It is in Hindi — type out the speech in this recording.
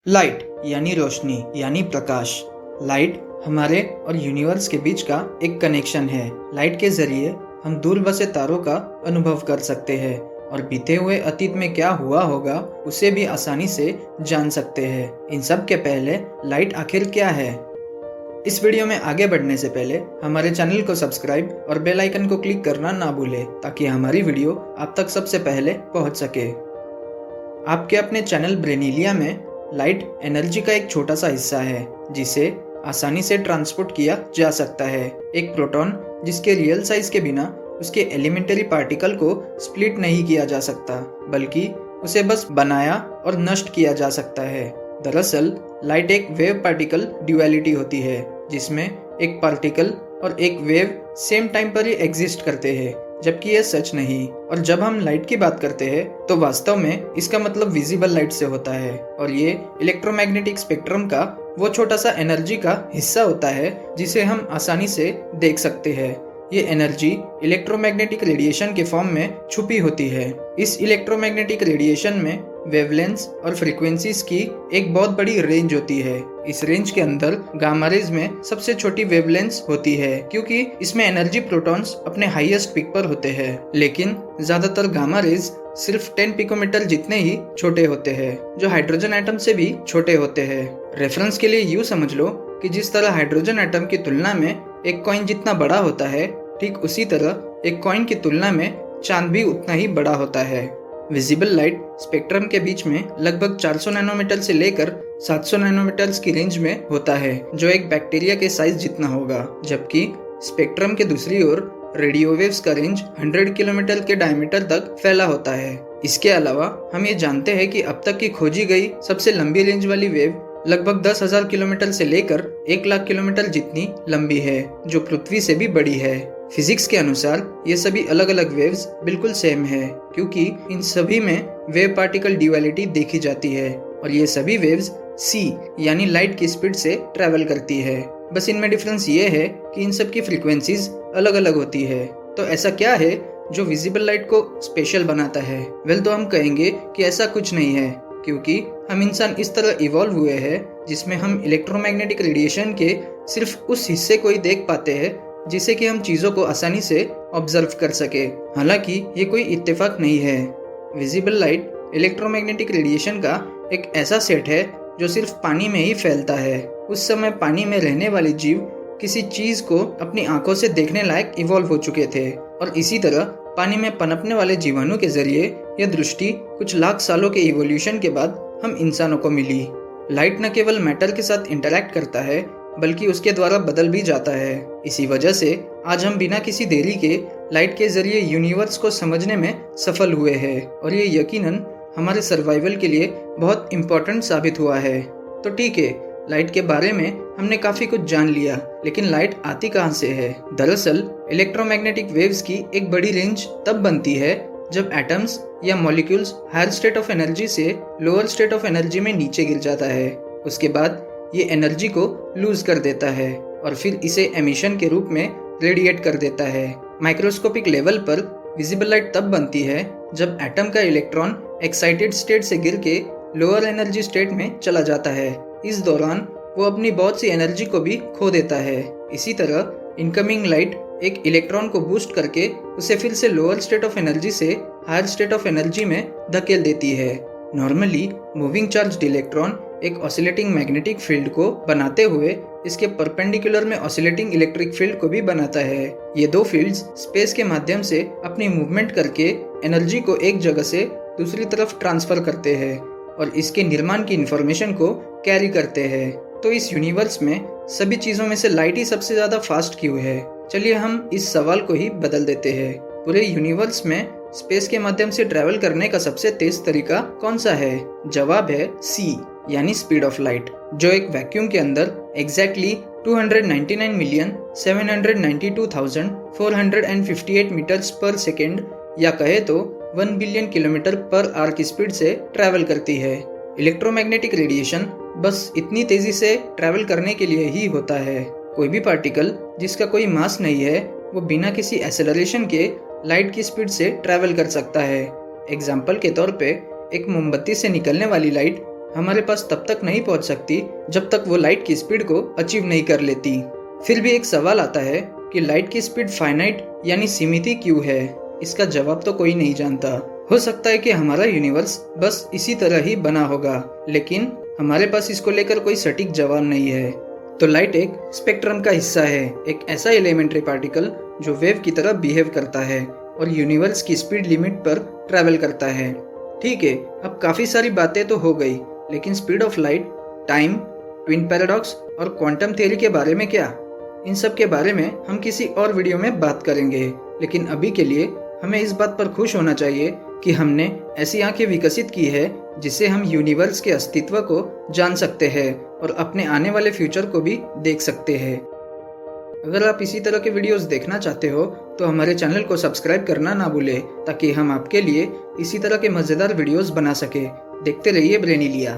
लाइट यानी रोशनी यानी प्रकाश। लाइट हमारे और यूनिवर्स के बीच का एक कनेक्शन है। लाइट के जरिए हम दूर बसे तारों का अनुभव कर सकते हैं और बीते हुए अतीत में क्या हुआ होगा उसे भी आसानी से जान सकते हैं। इन सब के पहले लाइट आखिर क्या है? इस वीडियो में आगे बढ़ने से पहले हमारे चैनल को सब्सक्राइब और बेल आइकन को क्लिक करना ना भूलें ताकि हमारी वीडियो आप तक सबसे पहले पहुंच सके। आपके अपने चैनल ब्रेनिलिया में लाइट एनर्जी का एक छोटा सा हिस्सा है जिसे आसानी से ट्रांसपोर्ट किया जा सकता है। एक प्रोटॉन जिसके रियल साइज के बिना उसके एलिमेंटरी पार्टिकल को स्प्लिट नहीं किया जा सकता बल्कि उसे बस बनाया और नष्ट किया जा सकता है। दरअसल लाइट एक वेव पार्टिकल ड्युअलिटी होती है जिसमें एक पार्टिकल और एक वेव सेम टाइम पर ही एग्जिस्ट करते हैं, जबकि यह सच नहीं। और जब हम लाइट की बात करते हैं तो वास्तव में इसका मतलब विजिबल लाइट से होता है और ये इलेक्ट्रोमैग्नेटिक स्पेक्ट्रम का वो छोटा सा एनर्जी का हिस्सा होता है जिसे हम आसानी से देख सकते हैं। ये एनर्जी इलेक्ट्रोमैग्नेटिक रेडिएशन के फॉर्म में छुपी होती है। इस इलेक्ट्रोमैग्नेटिक रेडिएशन में वेवलेंथ्स और फ्रीक्वेंसीज की एक बहुत बड़ी रेंज होती है। इस रेंज के अंदर गामा रेज में सबसे छोटी वेवलेंथ्स होती है क्योंकि इसमें एनर्जी प्रोटॉन्स अपने हाईएस्ट पीक पर होते हैं, लेकिन ज्यादातर गामा रेज सिर्फ 10 पिकोमीटर जितने ही छोटे होते हैं, जो हाइड्रोजन एटम से भी छोटे होते हैं। रेफरेंस के लिए यूँ समझ लो कि जिस तरह हाइड्रोजन एटम की तुलना में एक कॉइन जितना बड़ा होता है, ठीक उसी तरह एक कॉइन की तुलना में चांद भी उतना ही बड़ा होता है। विजिबल लाइट स्पेक्ट्रम के बीच में लगभग 400 नैनोमीटर से लेकर 700 नैनोमीटर की रेंज में होता है, जो एक बैक्टीरिया के साइज जितना होगा, जबकि स्पेक्ट्रम के दूसरी ओर रेडियो वेव्स का रेंज 100 किलोमीटर के डायमीटर तक फैला होता है। इसके अलावा हम ये जानते हैं कि अब तक की खोजी गई सबसे लंबी रेंज वाली वेव लगभग 10,000 किलोमीटर से लेकर 1,00,000 किलोमीटर जितनी लंबी है, जो पृथ्वी से भी बड़ी है। फिजिक्स के अनुसार ये सभी अलग अलग वेव्स बिल्कुल सेम है क्योंकि इन सभी में वेव पार्टिकल ड्युअलिटी देखी जाती है और ये सभी वेव्स सी यानी लाइट की स्पीड से ट्रैवल करती है। बस इनमें डिफरेंस ये है कि इन सब की फ्रीक्वेंसीज अलग अलग होती है। तो ऐसा क्या है जो विजिबल लाइट को स्पेशल बनाता है? वेल, तो हम कहेंगे कि ऐसा कुछ नहीं है क्योंकि हम इंसान इस तरह इवॉल्व हुए हैं जिसमें हम इलेक्ट्रोमैग्नेटिक रेडिएशन के सिर्फ उस हिस्से को ही देख पाते हैं जिससे कि हम चीज़ों को आसानी से ऑब्जर्व कर सके। हालांकि ये कोई इत्तेफाक नहीं है। विजिबल लाइट इलेक्ट्रोमैग्नेटिक रेडिएशन का एक ऐसा सेट है जो सिर्फ पानी में ही फैलता है। उस समय पानी में रहने वाले जीव किसी चीज़ को अपनी आंखों से देखने लायक इवॉल्व हो चुके थे और इसी तरह पानी में पनपने वाले जीवाणु के जरिए यह दृष्टि कुछ लाख सालों के इवोल्यूशन के बाद हम इंसानों को मिली। लाइट न केवल मैटर के साथ इंटरैक्ट करता है बल्कि उसके द्वारा बदल भी जाता है। इसी वजह से आज हम बिना किसी देरी के लाइट के जरिए यूनिवर्स को समझने में सफल हुए हैं और ये यकीनन हमारे सर्वाइवल के लिए बहुत इम्पोर्टेंट साबित हुआ है। तो ठीक है, लाइट के बारे में हमने काफी कुछ जान लिया, लेकिन लाइट आती कहाँ से है? दरअसल इलेक्ट्रोमैग्नेटिक वेव्स की एक बड़ी रेंज तब बनती है जब एटम्स या molecules higher state of energy से लोअर स्टेट ऑफ एनर्जी में नीचे गिर जाता है। उसके बाद ये एनर्जी को लूज कर देता है और फिर इसे एमिशन के रूप में रेडिएट कर देता है। माइक्रोस्कोपिक लेवल पर विजिबल लाइट तब बनती है जब एटम का इलेक्ट्रॉन एक्साइटेड स्टेट से गिर के लोअर एनर्जी स्टेट में चला जाता है। इस दौरान वो अपनी बहुत सी एनर्जी को भी खो देता है। इसी तरह इनकमिंग लाइट एक इलेक्ट्रॉन को बूस्ट करके उसे फिर से लोअर स्टेट ऑफ एनर्जी से हायर स्टेट ऑफ एनर्जी में धकेल देती है। नॉर्मली मूविंग चार्ज्ड इलेक्ट्रॉन एक ऑसिलेटिंग मैग्नेटिक फील्ड को बनाते हुए इसके परपेंडिकुलर में ऑसिलेटिंग इलेक्ट्रिक फील्ड को भी बनाता है। ये दो फील्ड्स स्पेस के माध्यम से अपनी मूवमेंट करके एनर्जी को एक जगह से दूसरी तरफ ट्रांसफर करते हैं और इसके निर्माण की इंफॉर्मेशन को कैरी करते हैं। तो इस यूनिवर्स में सभी चीजों में से लाइट ही सबसे ज्यादा फास्ट क्यों है? चलिए हम इस सवाल को ही बदल देते हैं। पूरे यूनिवर्स में स्पेस के माध्यम से ट्रैवल करने का सबसे तेज तरीका कौन सा है? जवाब है सी यानी स्पीड ऑफ लाइट, जो एक वैक्यूम के अंदर एग्जैक्टली 299,792,458 मीटर्स पर सेकेंड या कहे तो 1 बिलियन किलोमीटर पर आवर की स्पीड से ट्रैवल करती है। इलेक्ट्रोमैग्नेटिक रेडिएशन बस इतनी तेजी से ट्रैवल करने के लिए ही होता है। कोई भी पार्टिकल जिसका कोई मास नहीं है वो बिना किसी एक्सेलरेशन के लाइट की स्पीड से ट्रैवल कर सकता है। एग्जाम्पल के तौर पे एक मोमबत्ती से निकलने वाली लाइट हमारे पास तब तक नहीं पहुंच सकती जब तक वो लाइट की स्पीड को अचीव नहीं कर लेती। फिर भी एक सवाल आता है कि लाइट की स्पीड फाइनाइट यानी सीमित ही क्यों है? इसका जवाब तो कोई नहीं जानता। हो सकता है कि हमारा यूनिवर्स बस इसी तरह ही बना होगा, लेकिन हमारे पास इसको लेकर कोई सटीक जवाब नहीं है। तो लाइट एक स्पेक्ट्रम का हिस्सा है, एक ऐसा एलिमेंट्री पार्टिकल जो वेव की तरह बिहेव करता है और यूनिवर्स की स्पीड लिमिट पर ट्रैवल करता है। ठीक है, अब काफी सारी बातें तो हो गई, लेकिन speed of light, time, twin paradox और क्वांटम थ्योरी के बारे में क्या? इन सब के बारे में हम किसी और वीडियो में बात करेंगे, लेकिन अभी के लिए हमें इस बात पर खुश होना चाहिए कि हमने ऐसी आंखें विकसित की है जिससे हम यूनिवर्स के अस्तित्व को जान सकते हैं और अपने आने वाले फ्यूचर को भी देख सकते हैं। अगर आप इसी तरह के वीडियोस देखना चाहते हो तो हमारे चैनल को सब्सक्राइब करना ना भूलें, ताकि हम आपके लिए इसी तरह के मज़ेदार वीडियोस बना सके। देखते रहिए ब्रेनीलिया।